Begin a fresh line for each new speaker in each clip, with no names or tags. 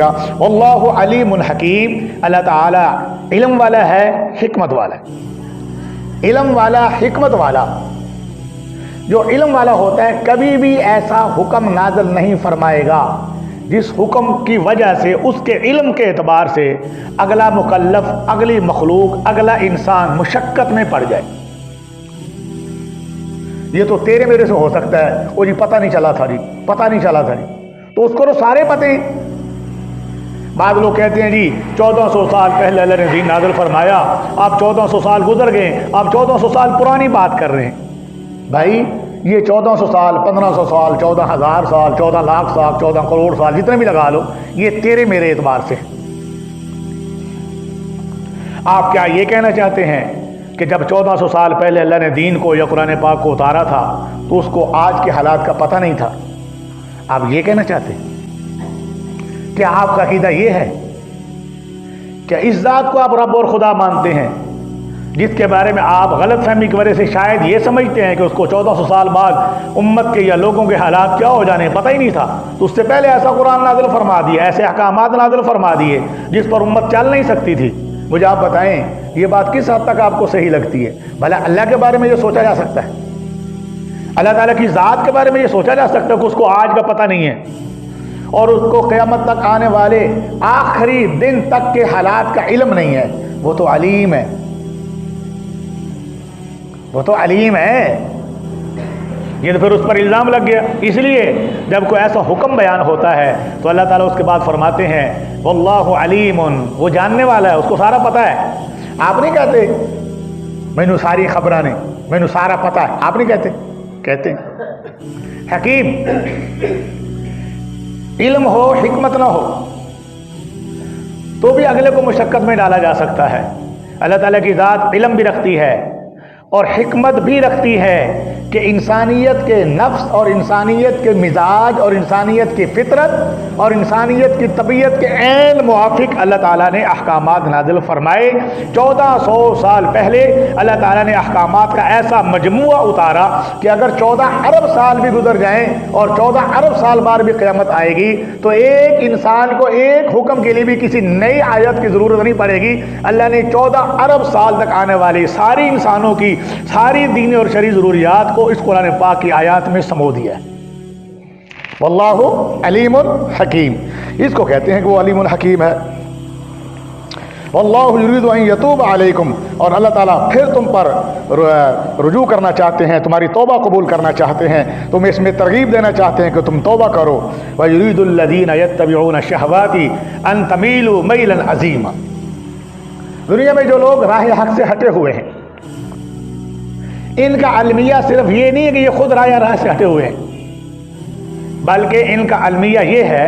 اللہ علیم حکیم، اللہ تعالی علم والا ہے، حکمت والا ہے۔ علم والا، حکمت والا، جو علم والا ہوتا ہے کبھی بھی ایسا حکم نازل نہیں فرمائے گا جس حکم کی وجہ سے اس کے علم کے اعتبار سے اگلا مکلف، اگلی مخلوق، اگلا انسان مشقت میں پڑ جائے۔ یہ تو تیرے میرے سے ہو سکتا ہے، وہ جی پتہ نہیں چلا تھا جی، پتہ نہیں چلا تھا جی، تو اس کو تو سارے پتہ ہیں۔ بعض لوگ کہتے ہیں جی 1400 سال پہلے اللہ نے دین نازل فرمایا، آپ 1400 سال گزر گئے، آپ 1400 سال پرانی بات کر رہے ہیں۔ بھائی یہ 1400 سال، 1500 سال، 14,000 سال، 14 لاکھ سال، 14 کروڑ سال، جتنے بھی لگا لو، یہ تیرے میرے اعتبار سے۔ آپ کیا یہ کہنا چاہتے ہیں کہ جب 1400 سال پہلے اللہ نے دین کو یا قرآن پاک کو اتارا تھا تو اس کو آج کے حالات کا پتہ نہیں تھا؟ آپ یہ کہنا چاہتے ہیں؟ کیا آپ کا عقیدہ یہ ہے؟ کیا اس ذات کو آپ رب اور خدا مانتے ہیں جس کے بارے میں آپ غلط فہمی کی وجہ سے شاید یہ سمجھتے ہیں کہ اس کو 1400 سال بعد امت کے یا لوگوں کے حالات کیا ہو جانے پتہ ہی نہیں تھا، تو اس سے پہلے ایسا قرآن نازل فرما دیے، ایسے احکامات نازل فرما دیے جس پر امت چل نہیں سکتی تھی؟ مجھے آپ بتائیں یہ بات کس حد تک آپ کو صحیح لگتی ہے؟ بھلا اللہ کے بارے میں یہ سوچا جا سکتا ہے؟ اللہ تعالیٰ کی ذات کے بارے میں یہ سوچا جا سکتا ہے کہ اس کو آج کا پتہ نہیں ہے اور اس کو قیامت تک آنے والے آخری دن تک کے حالات کا علم نہیں ہے؟ وہ تو علیم ہے، وہ تو علیم ہے۔ یہ تو پھر اس پر الزام لگ گیا۔ اس لیے جب کوئی ایسا حکم بیان ہوتا ہے تو اللہ تعالیٰ اس کے بعد فرماتے ہیں واللہ علیم، وہ جاننے والا ہے، اس کو سارا پتہ ہے۔ آپ نہیں کہتے مینوں ساری خبراں نے، مینوں سارا پتہ ہے، آپ نہیں کہتے؟ کہتے ہیں۔ حکیم، علم ہو حکمت نہ ہو تو بھی اگلے کو مشقت میں ڈالا جا سکتا ہے۔ اللہ تعالیٰ کی ذات علم بھی رکھتی ہے اور حکمت بھی رکھتی ہے کہ انسانیت کے نفس اور انسانیت کے مزاج اور انسانیت کی فطرت اور انسانیت کی طبیعت کے عین موافق اللہ تعالیٰ نے احکامات نازل فرمائے۔ 1400 سال پہلے اللہ تعالیٰ نے احکامات کا ایسا مجموعہ اتارا کہ اگر 14 ارب سال بھی گزر جائیں اور 14 ارب سال بعد بھی قیامت آئے گی تو ایک انسان کو ایک حکم کے لیے بھی کسی نئی آیت کی ضرورت نہیں پڑے گی۔ اللہ نے 14 ارب سال تک آنے والی ساری انسانوں کی ساری دینی اور شرعی ضروریات کو اس قرآن پاک کی آیات میں سمو دیا ہے۔ واللہ علیم حکیم، اس کو کہتے ہیں کہ وہ علیم الحکیم ہے۔ واللہ یرید ان یتوب علیکم، اور اللہ تعالیٰ پھر تم پر رجوع کرنا چاہتے ہیں، تمہاری توبہ قبول کرنا چاہتے ہیں، تم اس میں ترغیب دینا چاہتے ہیں کہ تم توبہ کرو۔ وَيُرِيدُ الَّذِينَ يَتَّبِعُونَ الشَّهَوَاتِ أَن تَمِيلُوا مَيْلًا عَظِيمًا، دنیا میں جو لوگ راہ حق سے ہٹے ہوئے ہیں ان کا المیہ صرف یہ نہیں ہے کہ یہ خود راہ سے ہٹے ہوئے ہیں، بلکہ ان کا المیہ یہ ہے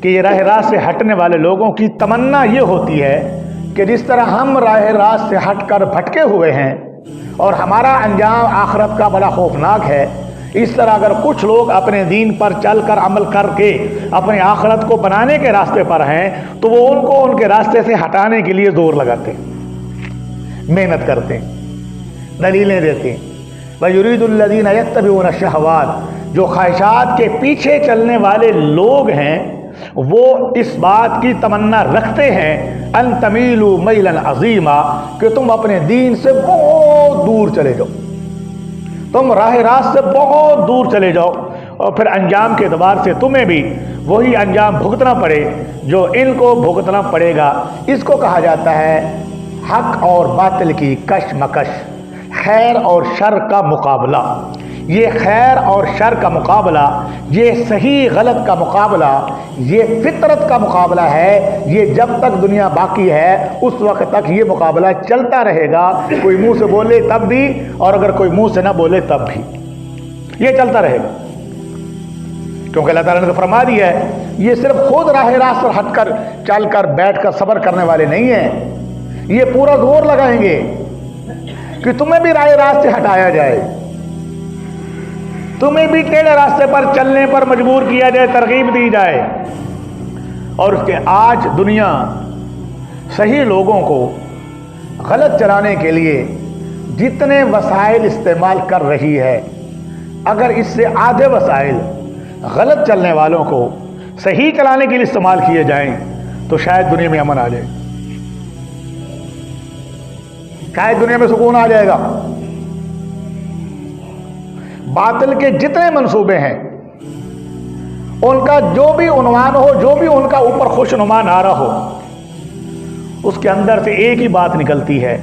کہ یہ راہ راست سے ہٹنے والے لوگوں کی تمنا یہ ہوتی ہے کہ جس طرح ہم راہ راست سے ہٹ کر بھٹکے ہوئے ہیں اور ہمارا انجام آخرت کا بڑا خوفناک ہے، اس طرح اگر کچھ لوگ اپنے دین پر چل کر عمل کر کے اپنی آخرت کو بنانے کے راستے پر ہیں تو وہ ان کو ان کے راستے سے ہٹانے کے لیے زور لگاتے ہیں، محنت کرتے ہیں، دلیلیں دیتے ہیں۔ وَيُرِيدُ الَّذِينَ يَتَّبِعُونَ الشَّهَوَاتِ، جو خواہشات کے پیچھے چلنے والے لوگ ہیں وہ اس بات کی تمنا رکھتے ہیں ان تمیلوا میلا عظیما، کہ تم اپنے دین سے بہت دور چلے جاؤ، تم راہ راست سے بہت دور چلے جاؤ اور پھر انجام کے اعتبار سے تمہیں بھی وہی انجام بھگتنا پڑے جو ان کو بھگتنا پڑے گا۔ اس کو کہا جاتا ہے حق اور باطل کی کشمکش، خیر اور شر کا مقابلہ۔ یہ خیر اور شر کا مقابلہ، یہ صحیح غلط کا مقابلہ، یہ فطرت کا مقابلہ ہے، یہ جب تک دنیا باقی ہے اس وقت تک یہ مقابلہ چلتا رہے گا، کوئی منہ سے بولے تب بھی اور اگر کوئی منہ سے نہ بولے تب بھی یہ چلتا رہے گا، کیونکہ اللہ تعالیٰ نے تو فرما دیا ہے یہ صرف خود راہ راست پر ہٹ کر چل کر بیٹھ کر صبر کرنے والے نہیں ہیں، یہ پورا زور لگائیں گے کہ تمہیں بھی راہ راست سے ہٹایا جائے، تمہیں بھی ٹیڑھے راستے پر چلنے پر مجبور کیا جائے، ترغیب دی جائے۔ اور اس کے آج دنیا صحیح لوگوں کو غلط چلانے کے لیے جتنے وسائل استعمال کر رہی ہے، اگر اس سے آدھے وسائل غلط چلنے والوں کو صحیح چلانے کے لیے استعمال کیے جائیں تو شاید دنیا میں امن آ جائے، شاید دنیا میں سکون آ جائے گا۔ باطل کے جتنے منصوبے ہیں ان کا جو بھی عنوان ہو، جو بھی ان کا اوپر خوش نما نعرہ ہو، اس کے اندر سے ایک ہی بات نکلتی ہے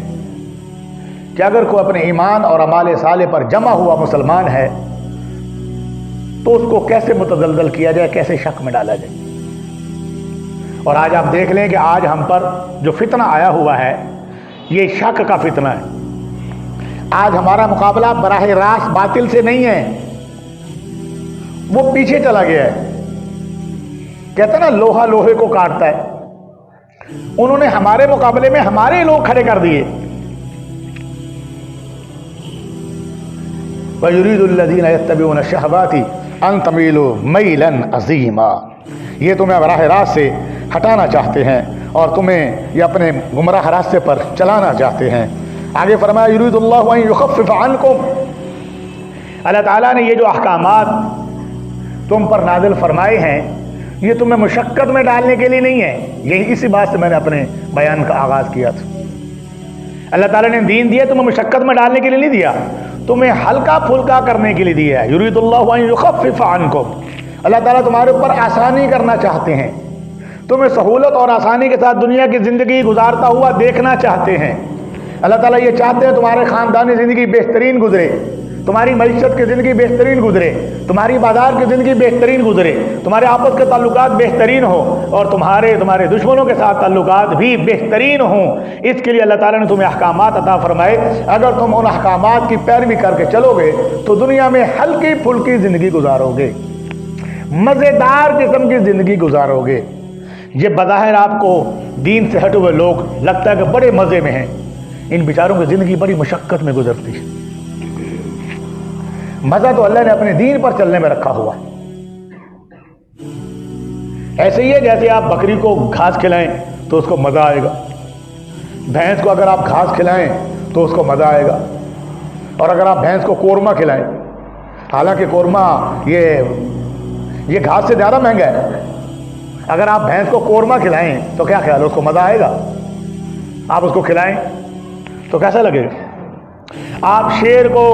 کہ اگر کوئی اپنے ایمان اور اعمال صالح پر جمع ہوا مسلمان ہے تو اس کو کیسے متزلزل کیا جائے، کیسے شک میں ڈالا جائے۔ اور آج آپ دیکھ لیں کہ آج ہم پر جو فتنہ آیا ہوا ہے یہ شک کا فتنہ ہے۔ آج ہمارا مقابلہ براہ راست باطل سے نہیں ہے، وہ پیچھے چلا گیا ہے۔ کہتا نا لوہا لوہے کو کاٹتا ہے، انہوں نے ہمارے مقابلے میں ہمارے لوگ کھڑے کر دیے۔ وَيُرِيدُ الَّذِينَ يَتَّبِعُونَ الشَّهَوَاتِ أَن تَمِيلُوا مَيْلًا عَظِيمًا، یہ تمہیں براہ راست سے ہٹانا چاہتے ہیں اور تمہیں یہ اپنے گمراہ راستے پر چلانا چاہتے ہیں۔ آگے فرمایا يُرِيدُ اللَّهُ أَن يُخَفِّفَ عَنْكُمْ، اللہ تعالیٰ نے یہ جو احکامات تم پر نازل فرمائے ہیں یہ تمہیں مشقت میں ڈالنے کے لیے نہیں ہے۔ یہی اسی بات سے میں نے اپنے بیان کا آغاز کیا تھا۔ اللہ تعالیٰ نے دین دیا تمہیں مشقت میں ڈالنے کے لیے نہیں دیا، تمہیں ہلکا پھلکا کرنے کے لیے دیا ہے۔ یرید اللہ ان یخفف عنکم، اللہ تعالیٰ تمہارے اوپر آسانی کرنا چاہتے ہیں، تمہیں سہولت اور آسانی کے ساتھ دنیا کی زندگی گزارتا ہوا دیکھنا چاہتے ہیں۔ اللہ تعالیٰ یہ چاہتے ہیں تمہارے خاندانی زندگی بہترین گزرے، تمہاری معیشت کی زندگی بہترین گزرے، تمہاری بازار کی زندگی بہترین گزرے، تمہارے آپس کے تعلقات بہترین ہوں اور تمہارے دشمنوں کے ساتھ تعلقات بھی بہترین ہوں۔ اس کے لیے اللہ تعالیٰ نے تمہیں احکامات عطا فرمائے۔ اگر تم ان احکامات کی پیروی کر کے چلو گے تو دنیا میں ہلکی پھلکی زندگی گزارو گے، مزیدار قسم کی زندگی گزارو گے۔ یہ بظاہر آپ کو دین سے ہٹے ہوئے لوگ لگتا ہے کہ بڑے مزے میں ہیں، ان بیچاروں کی زندگی بڑی مشقت میں گزرتی ہے۔ مزہ تو اللہ نے اپنے دین پر چلنے میں رکھا ہوا ہے۔ ایسے ہی ہے جیسے آپ بکری کو گھاس کھلائیں تو اس کو مزہ آئے گا، بھینس کو اگر آپ گھاس کھلائیں تو اس کو مزہ آئے گا، اور اگر آپ بھینس کو قورمہ کھلائیں، حالانکہ قورمہ یہ گھاس سے زیادہ مہنگا ہے، اگر آپ بھینس کو قورمہ کھلائیں تو کیا خیال ہے، اس کو مزہ آئے گا؟ آپ اس کو کھلائیں تو کیسا لگے گا؟ آپ شیر کو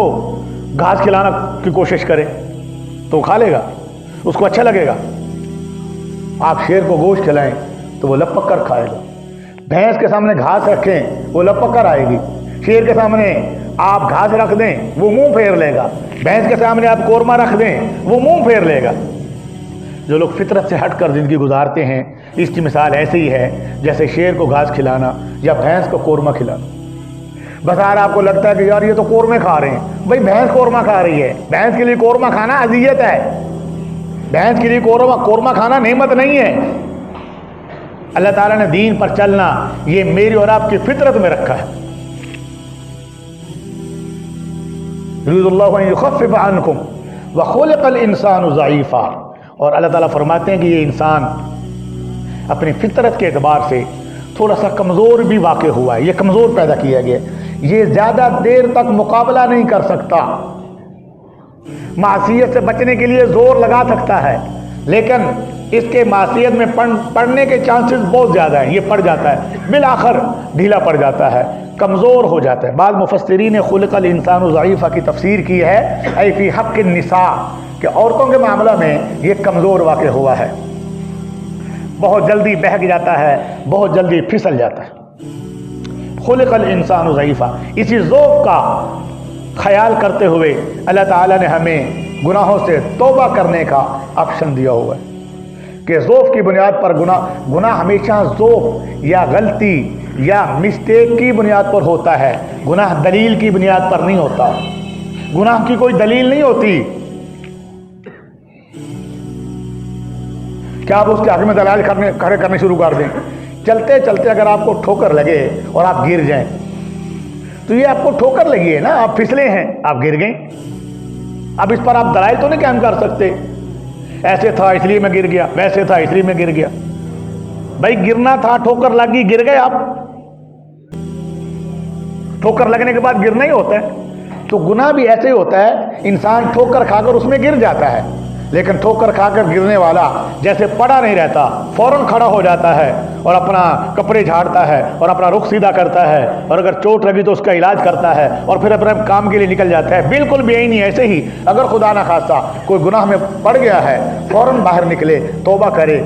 گھاس کھلانا کی کوشش کریں تو کھا لے گا، اس کو اچھا لگے گا۔ آپ شیر کو گوشت کھلائیں تو وہ لپک کر کھائے گا۔ بھینس کے سامنے گھاس رکھیں وہ لپک کر آئے گی، شیر کے سامنے آپ گھاس رکھ دیں وہ منہ پھیر لے گا، بھینس کے سامنے آپ قورمہ رکھ دیں وہ منہ پھیر لے گا۔ جو لوگ فطرت سے ہٹ کر زندگی گزارتے ہیں اس کی مثال ایسے ہی ہے جیسے شیر کو گھاس کھلانا یا بھینس کو قورمہ کھلانا۔ بظاہر آپ کو لگتا ہے کہ یار یہ تو قورمے کھا رہے ہیں، بھائی بھینس قورمہ کھا رہی ہے، بھینس کے لیے قورمہ کھانا اذیت ہے، بھینس کے لیے قورمہ کھانا نعمت نہیں ہے۔ اللہ تعالیٰ نے دین پر چلنا یہ میری اور آپ کی فطرت میں رکھا ہے۔ یرید اللہ ان یخفف عنکم وخلق الانسان ضعیفا، اور اللہ تعالیٰ فرماتے ہیں کہ یہ انسان اپنی فطرت کے اعتبار سے تھوڑا سا کمزور بھی واقع ہوا ہے، یہ کمزور پیدا کیا گیا، یہ زیادہ دیر تک مقابلہ نہیں کر سکتا، معصیت سے بچنے کے لیے زور لگا سکتا ہے لیکن اس کے معصیت میں پڑنے کے چانسز بہت زیادہ ہیں، یہ پڑ جاتا ہے، بالآخر ڈھیلا پڑ جاتا ہے، کمزور ہو جاتا ہے۔ بعض مفسرین نے خلق الانسان ضعیفہ کی تفسیر کی ہے ای فی حق النساء، کہ عورتوں کے معاملہ میں یہ کمزور واقع ہوا ہے، بہت جلدی بہک جاتا ہے، بہت جلدی پھسل جاتا ہے۔ خلق الانسان ضعیفا، اسی ضعف کا خیال کرتے ہوئے اللہ تعالیٰ نے ہمیں گناہوں سے توبہ کرنے کا آپشن دیا ہوا ہے کہ ضعف کی بنیاد پر گناہ ہمیشہ ضعف یا غلطی یا مسٹیک کی بنیاد پر ہوتا ہے، گناہ دلیل کی بنیاد پر نہیں ہوتا، گناہ کی کوئی دلیل نہیں ہوتی کہ آپ اس کے حق میں دلائل کھڑے کرنے شروع کر دیں۔ چلتے چلتے اگر آپ کو ٹھوکر لگے اور آپ گر جائیں تو یہ آپ کو ٹھوکر لگی ہے نا، آپ پھسلے ہیں، آپ گر گئے، اب اس پر آپ دلائل تو نہیں قائم کر سکتے، ایسے تھا اس لیے میں گر گیا، ویسے تھا اس لیے میں گر گیا۔ بھائی گرنا تھا، ٹھوکر لگی، گر گئے آپ، ٹھوکر لگنے کے بعد گرنا ہی ہوتا ہے۔ تو گناہ بھی ایسے ہی ہوتا ہے، انسان ٹھوکر کھا کر اس میں گر جاتا ہے لیکن ٹھوکر کھا کر گرنے والا جیسے پڑا نہیں رہتا، فوراً کھڑا ہو جاتا ہے اور اپنا کپڑے جھاڑتا ہے اور اپنا رخ سیدھا کرتا ہے، اور اگر چوٹ لگی تو اس کا علاج کرتا ہے اور پھر اپنے کام کے لیے نکل جاتا ہے، بالکل بھی یہی نہیں۔ ایسے ہی اگر خدا نہ خواستہ کوئی گناہ میں پڑ گیا ہے، فوراً باہر نکلے، توبہ کرے،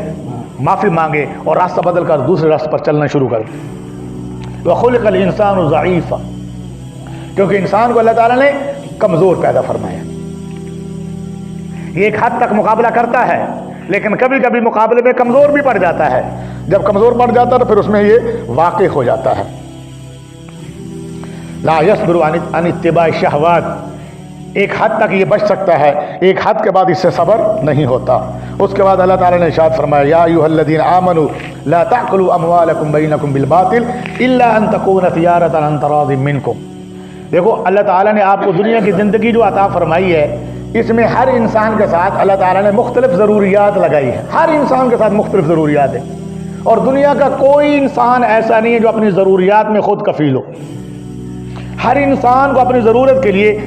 معافی مانگے اور راستہ بدل کر دوسرے راستے پر چلنا شروع کر دے۔ وَخُلِقَ الْإِنسَانُ ضَعِيفًا، کیونکہ انسان کو اللہ تعالیٰ نے کمزور پیدا فرمایا۔ یہ ایک حد تک مقابلہ کرتا ہے، لیکن کبھی کبھی مقابلے میں کمزور بھی پڑ جاتا ہے۔ جب کمزور پڑ جاتا ہے تو پھر اس میں یہ واقع ہو جاتا ہے۔ لا يصبر عن اتباع الشہوات، ایک حد تک یہ بچ سکتا ہے، ایک حد کے بعد اس سے صبر نہیں ہوتا۔ اس کے بعد اللہ تعالیٰ نے ارشاد فرمایا یا ایھا الذین آمنوا لا تأکلوا اموالکم بینکم بالباطل الا ان تکون تجارۃ عن تراض منکم۔ دیکھو اللہ تعالیٰ نے آپ کو دنیا کی زندگی جو عطا فرمائی ہے، اس میں ہر انسان کے ساتھ اللہ تعالیٰ نے مختلف ضروریات لگائی ہیں، ہر انسان کے ساتھ مختلف ضروریات ہیں، اور دنیا کا کوئی انسان ایسا نہیں ہے جو اپنی ضروریات میں خود کفیل ہو۔ ہر انسان کو اپنی ضرورت کے لیے